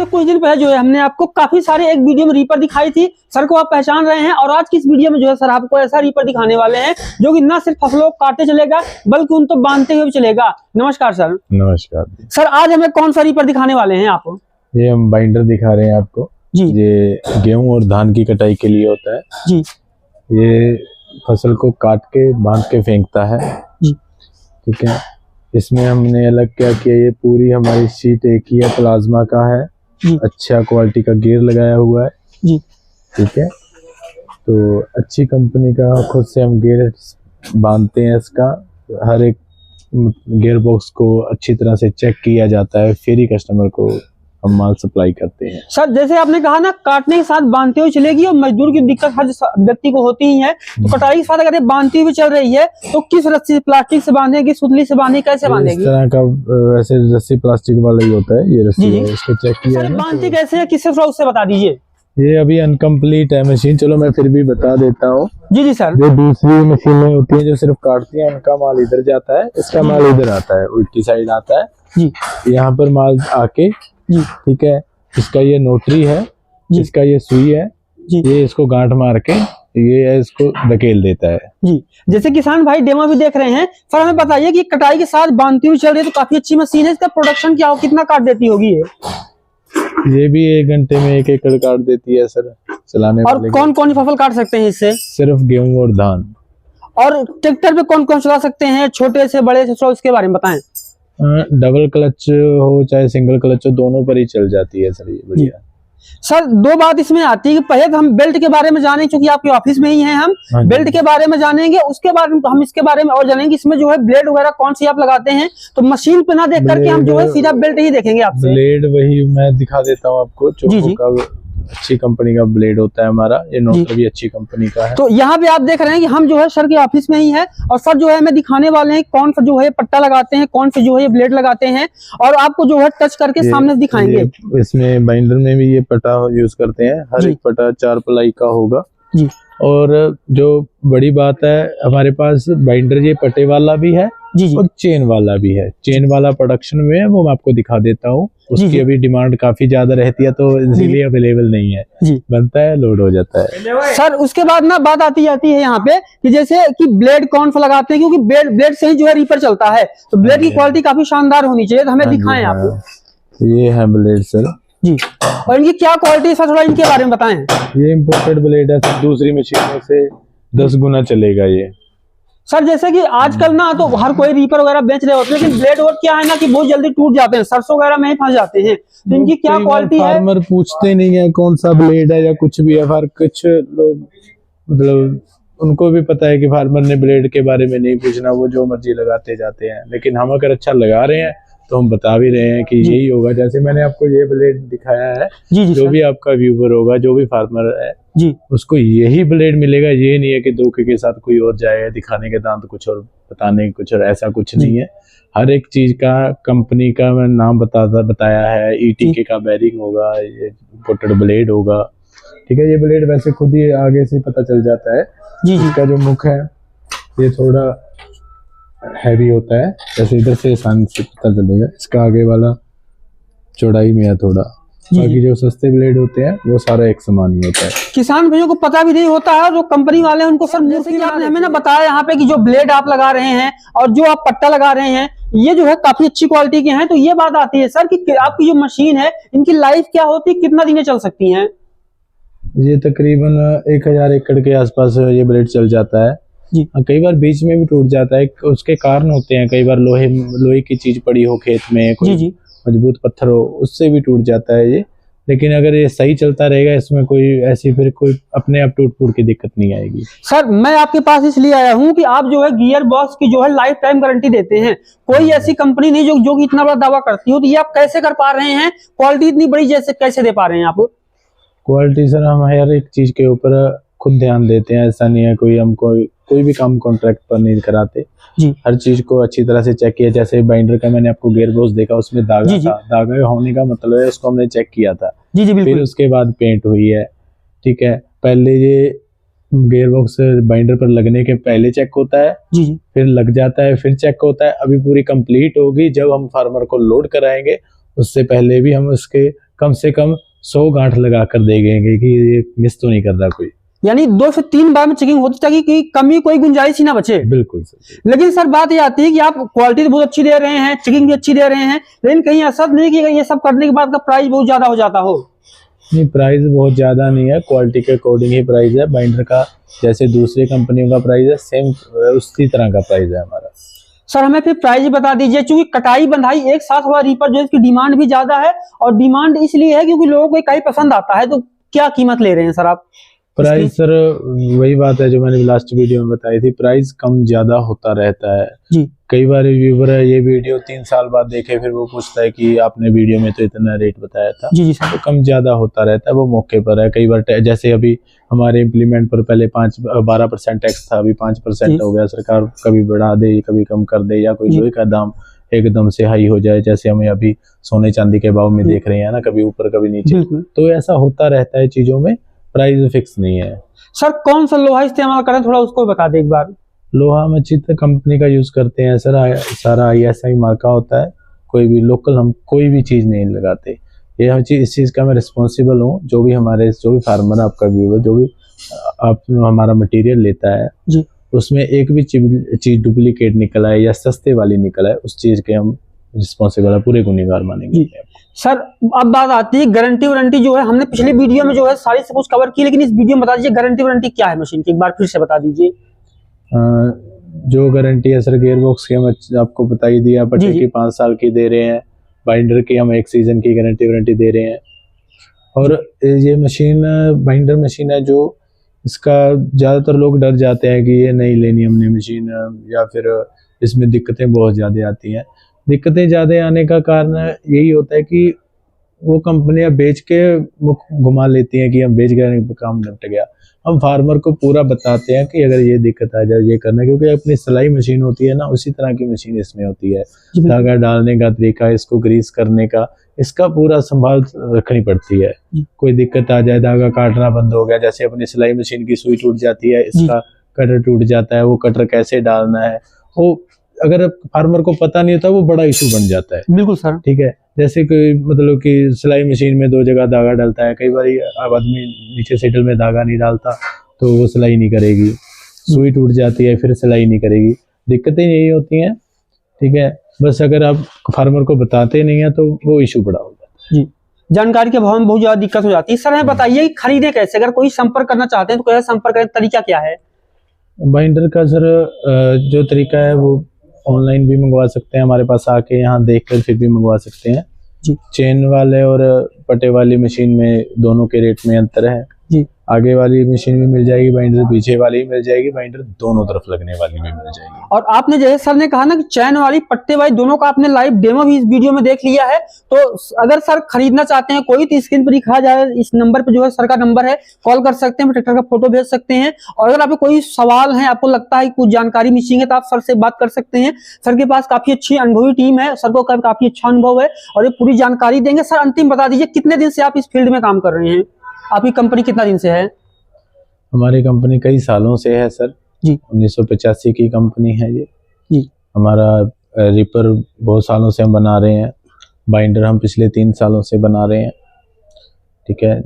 से कुछ दिन पहले जो है हमने आपको काफी सारे एक वीडियो में रीपर दिखाई थी, सर को आप पहचान रहे हैं। और आज की इस वीडियो में जो है सर आपको ऐसा रीपर दिखाने वाले हैं जो कि ना सिर्फ फसलों को काटते चलेगा बल्कि उन तो बांधते हुए भी चलेगा। नमस्कार सर। नमस्कार सर, आज हमें कौन सा रीपर दिखाने वाले हैं आप? ये हम बाइंडर दिखा रहे हैं आपको जी। ये गेहूं और धान की कटाई के लिए होता है जी। ये फसल को काट के बांध के फेंकता है जी। ठीक है। इसमें हमने अलग क्या किया, ये पूरी हमारी शीट एक ही है, प्लाज्मा का है जी। अच्छा क्वालिटी का गियर लगाया हुआ है जी। ठीक है। तो अच्छी कंपनी का खुद से हम गियर बांधते हैं। इसका हर एक गियर बॉक्स को अच्छी तरह से चेक किया जाता है, फिर ही कस्टमर को हम माल सप्लाई करते हैं। सर, जैसे आपने कहा ना काटने के साथ बांधते हुए चलेगी और मजदूर की दिक्कत हर व्यक्ति को होती ही है, तो कटाई के साथ अगर ये बांधती हुई चल रही है तो किस रस्सी, प्लास्टिक से बांधेगी, सुतली से बांधेगी, कैसे बांधेगी? इस तरह का वैसे रस्सी प्लास्टिक वाला ही होता है, ये रस्सी है, इसको चेक किया है। बांधती कैसे है, किससे थोड़ा उससे बता दीजिए। ये अभी अनकम्प्लीट है मशीन, चलो मैं फिर भी बता देता हूँ। जी जी सर। जो दूसरी मशीनें होती हैं जो सिर्फ काटती हैं, उनका माल इधर जाता है, इसका माल इधर आता है, उल्टी साइड आता है जी। यहाँ पर माल आके जी ठीक है। इसका ये नोटरी है, इसका ये सुई है जी। ये इसको गांठ मार के ये इसको धकेल देता है जी। जैसे किसान भाई डेमो भी देख रहे हैं, सर हमें बताइए कि कटाई के साथ बांधती हुई चल रही है तो काफी अच्छी मशीन है, इसका प्रोडक्शन क्या हो, कितना काट देती होगी ये भी 1 घंटे में 1 एकड़ काट देती है सर चलाने और वाले। कौन कौन सी फसल काट सकते हैं इससे? सिर्फ गेहूं और धान। और ट्रैक्टर पे कौन कौन चला सकते हैं, छोटे से बड़े से, थोड़ा उसके बारे में बताएं। डबल क्लच हो चाहे सिंगल क्लच हो, दोनों पर ही चल जाती है सर ये बढ़िया। सर, दो बात इसमें आती है कि पहले तो हम बेल्ट के बारे में जानें, क्योंकि आपके ऑफिस में ही हैं हम। बेल्ट के बारे में जानेंगे, उसके बाद हम इसके बारे में और जानेंगे इसमें जो है ब्लेड वगैरह कौन सी आप लगाते हैं। तो मशीन पे ना देख करके हम जो है सीधा बेल्ट ही देखेंगे आपसे। ब्लेड वही मैं दिखा देता हूँ आपको, चोको का अच्छी कंपनी का ब्लेड होता है हमारा, ये नोटर भी अच्छी कंपनी का है। तो यहाँ पे आप देख रहे हैं कि हम जो है सर के ऑफिस में ही है और सर जो है हमें दिखाने वाले हैं कौन सा जो है पट्टा लगाते हैं, कौन से जो है ब्लेड लगाते हैं और आपको जो है टच करके सामने दिखाएंगे। इसमें बाइंडर में भी ये पट्टा यूज करते हैं, हर एक पट्टा 4 प्लाई का होगा जी। और जो बड़ी बात है हमारे पास बाइंडर ये पट्टे वाला भी है जी और चेन वाला भी है। चेन वाला प्रोडक्शन में है, वो मैं आपको दिखा देता हूँ। उसकी अभी डिमांड काफी ज्यादा रहती है तो इजीली अवेलेबल नहीं है जी। बनता है, लोड हो जाता है सर। उसके बाद ना बात आती जाती है यहाँ पे कि जैसे कि ब्लेड कौन सा लगाते हैं, क्योंकि ब्लेड से ही जो है रीपर चलता है, तो ब्लेड की क्वालिटी काफी शानदार होनी चाहिए, तो हमें दिखाएं आप। ये है ब्लेड सर जी। और इनकी क्या क्वालिटी है सर, थोड़ा इनके बारे में बताएं। ये इम्पोर्टेड ब्लेड है सर, दूसरी मशीनों से 10 गुना चलेगा ये सर। जैसे कि आजकल ना तो हर कोई रीपर वगैरह बेच रहे होते हैं, लेकिन ब्लेड और क्या है ना कि बहुत जल्दी टूट जाते हैं, सरसों वगैरह में ही फंस जाते हैं, तो इनकी क्या क्वालिटी है? फार्मर पूछते नहीं है कौन सा ब्लेड है या कुछ भी है। कुछ लोग मतलब उनको भी पता है कि फार्मर ने ब्लेड के बारे में नहीं पूछना, वो जो मर्जी लगाते जाते हैं। लेकिन हम अगर अच्छा लगा रहे हैं तो हम बता भी रहे हैं कि यही होगा। जैसे मैंने आपको ये ब्लेड दिखाया है जी, जो भी आपका व्यूवर होगा, जो भी फार्मर है जी, उसको यही ब्लेड मिलेगा। ये नहीं है कि धोखे के साथ कोई और जाए, दिखाने के दांत कुछ और बताने कुछ और, ऐसा कुछ नहीं है। हर एक चीज का कंपनी का मैं नाम बताया है। ETK का बेरिंग होगा, ये इम्पोर्टेड ब्लेड होगा ठीक है। ये ब्लेड वैसे खुद ही आगे से पता चल जाता है जी। इसका जो मुख है ये थोड़ा हैवी होता है, जैसे इधर से आसानी से पता चलेगा। इसका आगे वाला चौड़ाई में है थोड़ा, बाकी जो सस्ते ब्लेड होते हैं वो सारा एक समान ही होता है। किसान भाइयों को पता भी नहीं होता है, जो कंपनी वाले हैं उनको सर जैसे कि आपने हमें ना बताया यहाँ पे कि जो ब्लेड आप लगा रहे हैं और जो आप पट्टा लगा रहे हैं ये जो है काफी अच्छी क्वालिटी के हैं। तो ये बात आती है सर कि आपकी जो मशीन है इनकी लाइफ क्या होती है, कितना दिन चल सकती है? ये तकरीबन 1000 एकड़ के आसपास ये ब्लेड चल जाता है जी। कई बार बीच में भी टूट जाता है, उसके कारण होते हैं। कई बार लोहे की चीज पड़ी हो खेत में, कोई जी। मजबूत पत्थर हो, उससे भी टूट जाता है ये। लेकिन अगर ये सही चलता रहेगा, इसमें कोई ऐसी फिर कोई अपने आप टूट फूट की दिक्कत नहीं आएगी। सर, मैं आपके पास इसलिए आया हूँ कि आप जो है गियर बॉक्स की जो है लाइफ टाइम गारंटी देते हैं। कोई ऐसी कंपनी नहीं जो कि इतना बड़ा दावा करती हो, तो ये आप कैसे कर पा रहे हैं? क्वालिटी इतनी बड़ी जैसे कैसे दे पा रहे हैं आप? क्वालिटी सर हम हर एक चीज के ऊपर खुद ध्यान देते हैं। ऐसा नहीं है कोई हमको कोई भी काम कॉन्ट्रैक्ट पर नहीं कराते जी। हर चीज को अच्छी तरह से चेक किया। जैसे बाइंडर का मैंने आपको गियर बॉक्स देखा, उसमें दागा था, दागा होने का मतलब है उसको हमने चेक किया था जी जी। फिर उसके बाद पेंट हुई है ठीक है। पहले ये गियर बॉक्स बाइंडर पर लगने के पहले चेक होता है जी, फिर लग जाता है, फिर चेक होता है। अभी पूरी कंप्लीट होगी जब हम फार्मर को लोड कराएंगे, उससे पहले भी हम उसके कम से कम 100 गांठ लगा कर देंगे कि ये मिस तो नहीं कर रहा कोई। यानी 2 से 3 बार में चेकिंग होती ताकि कि कमी कोई गुंजाइश ही ना बचे। बिल्कुल सर। लेकिन सर बात ये आती है कि आप क्वालिटी तो बहुत अच्छी दे रहे हैं, चेकिंग भी अच्छी दे रहे हैं, लेकिन कहीं ऐसा नहीं कि ये सब करने के बाद का प्राइस बहुत ज्यादा हो जाता हो। नहीं, प्राइस बहुत ज्यादा नहीं है, क्वालिटी के अकॉर्डिंग ही प्राइस है। बाइंडर का जैसे दूसरी कंपनियों का प्राइस है, सेम उसी तरह का प्राइस है हमारा। सर हमें फिर प्राइस बता दीजिए, क्योंकि कटाई बंधाई एक साथ हुआ रीपर जो है इसकी डिमांड भी ज्यादा है, और डिमांड इसलिए है क्योंकि लोगों को इकाई पसंद आता है। तो क्या कीमत ले रहे हैं सर आप? प्राइस सर वही बात है जो मैंने लास्ट वीडियो में बताई थी, प्राइस कम ज्यादा होता रहता है जी। कई बार व्यूवर है ये वीडियो 3 साल बाद देखे, फिर वो पूछता है कि आपने वीडियो में तो इतना रेट बताया था। जी सर। तो कम ज्यादा होता रहता है, वो मौके पर है। कई बार जैसे अभी हमारे इम्प्लीमेंट पर पहले 12% टैक्स था, अभी 5% हो गया। सरकार कभी बढ़ा दे, कभी कम कर दे, या कोई लोहे का दाम एकदम से हाई हो जाए, जैसे हमें अभी सोने चांदी के भाव में देख रहे हैं ना, कभी ऊपर कभी नीचे। तो ऐसा होता रहता है चीजों में, प्राइस फिक्स नहीं है। सर कौन सा लोहा इस्तेमाल करें, थोड़ा उसको बता दे एक बार। लोहा हम चित्र कंपनी का यूज करते हैं सर, सारा ISI मार्का होता है। कोई भी लोकल हम कोई भी चीज नहीं लगाते। ये हर चीज, इस चीज का मैं रिस्पॉन्सिबल हूँ। जो भी फार्मर आपका व्यूअर जो भी आप हमारा मटेरियल लेता है जी, उसमें एक भी चीज डुप्लीकेट निकला है या सस्ते वाली निकला है, उस चीज के हम रिस्पॉन्सिबल है, पूरे गुनहगार मानेंगे। सर अब बात आती है गारंटी वारंटी जो है, हमने पिछली वीडियो में जो है सारी सब कुछ कवर की, लेकिन इस वीडियो में बता दीजिए गारंटी वारंटी क्या है मशीन की, एक बार फिर से बता दीजिए। जो गारंटी है सर गियर बॉक्स की हम आपको बता ही दिया, पट्टे की 5 साल की दे रहे हैं, बाइंडर की हम 1 सीजन की गारंटी वारंटी दे रहे हैं। और ये मशीन बाइंडर मशीन है जो इसका ज्यादातर लोग डर जाते हैं कि ये नहीं लेनी हमने मशीन, या फिर इसमें दिक्कतें बहुत ज्यादा आती हैं। दिक्कतें ज्यादा आने का कारण यही होता है कि वो कंपनियां बेच के मुख घुमा लेती हैं कि हम बेच गए, काम निपट गया। हम फार्मर को पूरा बताते हैं कि अगर ये दिक्कत आ जाए ये करना, क्योंकि अपनी सिलाई मशीन होती है ना, उसी तरह की मशीन इसमें होती है। धागा डालने का तरीका, इसको ग्रीस करने का, इसका पूरा संभाल रखनी पड़ती है। कोई दिक्कत आ जाए, धागा काटना बंद हो गया, जैसे अपनी सिलाई मशीन की सुई टूट जाती है, इसका कटर टूट जाता है, वो कटर कैसे डालना है, वो अगर फार्मर को पता नहीं होता वो बड़ा इशू बन जाता है। बिल्कुल सर। ठीक है, जैसे कोई मतलब कि सिलाई मशीन में 2 जगह धागा डलता है, कई बार आदमी नीचे सेटल में धागा नहीं डालता तो वो सिलाई नहीं करेगी, सुई टूट जाती है, फिर सिलाई नहीं करेगी। दिक्कतें यही होती हैं। ठीक है, बस अगर आप फार्मर को बताते नहीं है तो वो इशू बड़ा हो जाता है। जी, जानकारी के अभाव में बहुत ज्यादा दिक्कत हो जाती है। सर हमें बताइए खरीदे कैसे, अगर कोई संपर्क करना चाहते हैं तो कैसे संपर्क करें, तरीका क्या है? बाइंडर का सर जो तरीका है वो ऑनलाइन भी मंगवा सकते हैं, हमारे पास आके यहाँ देखकर फिर भी मंगवा सकते हैं जी। चेन वाले और पटे वाली मशीन में दोनों के रेट में अंतर है जी। आगे वाली मशीन भी मिल जाएगी बाइंडर, पीछे वाली भी मिल जाएगी बाइंडर, दोनों तरफ लगने वाली भी मिल जाएगी। और आपने जैसे सर ने कहा ना कि चैन वाली पट्टे वाली दोनों का आपने लाइव डेमो भी इस वीडियो में देख लिया है। तो अगर सर खरीदना चाहते हैं कोई तो स्क्रीन पर दिखाया जाए, इस नंबर पे जो है सर का नंबर है, कॉल कर सकते हैं, ट्रैक्टर का फोटो भेज सकते हैं। और अगर आपको कोई सवाल है, आपको लगता है कुछ जानकारी मिसिंग है, तो आप सर से बात कर सकते हैं। सर के पास काफी अच्छी अनुभवी टीम है, सर को काफी अच्छा अनुभव है और ये पूरी जानकारी देंगे। सर अंतिम बता दीजिए कितने दिन से आप इस फील्ड में काम कर रहे हैं, आपकी कंपनी कितना दिन से है? हमारी कंपनी कई सालों से है सर जी। 1985 की कंपनी है ये जी। हमारा रिपर बहुत सालों से हम बना रहे हैं, बाइंडर हम पिछले 3 सालों से बना रहे हैं। ठीक है,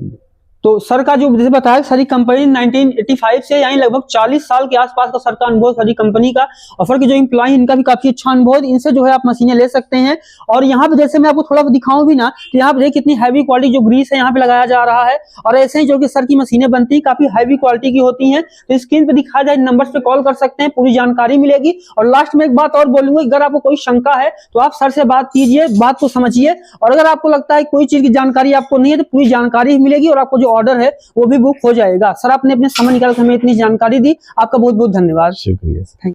तो सर का जो जैसे बताया सारी कंपनी 1985 से यानी लगभग 40 साल के आसपास का सर का अनुभव सारी कंपनी का, और सर के जो एम्प्लॉय इनका भी काफी अच्छा अनुभव है। इनसे जो है आप मशीनें ले सकते हैं। और यहाँ पे जैसे मैं आपको थोड़ा दिखाऊं भी ना, तो यहाँ पे देखिए कितनी हैवी क्वालिटी जो ग्रीस है यहाँ पे लगाया जा रहा है। और ऐसे ही जो कि सर की मशीनें बनती है काफी हैवी क्वालिटी की होती है। तो स्क्रीन पे दिखाया जाए नंबर पे कॉल कर सकते हैं, पूरी जानकारी मिलेगी। और लास्ट में एक बात और बोलूंगा, अगर आपको कोई शंका है तो आप सर से बात कीजिए, बात को समझिए। और अगर आपको लगता है कोई चीज की जानकारी आपको नहीं है तो पूरी जानकारी मिलेगी और आपको जो ऑर्डर है वो भी बुक हो जाएगा। सर आपने अपने समय निकाल कर हमें इतनी जानकारी दी, आपका बहुत बहुत धन्यवाद। शुक्रिया।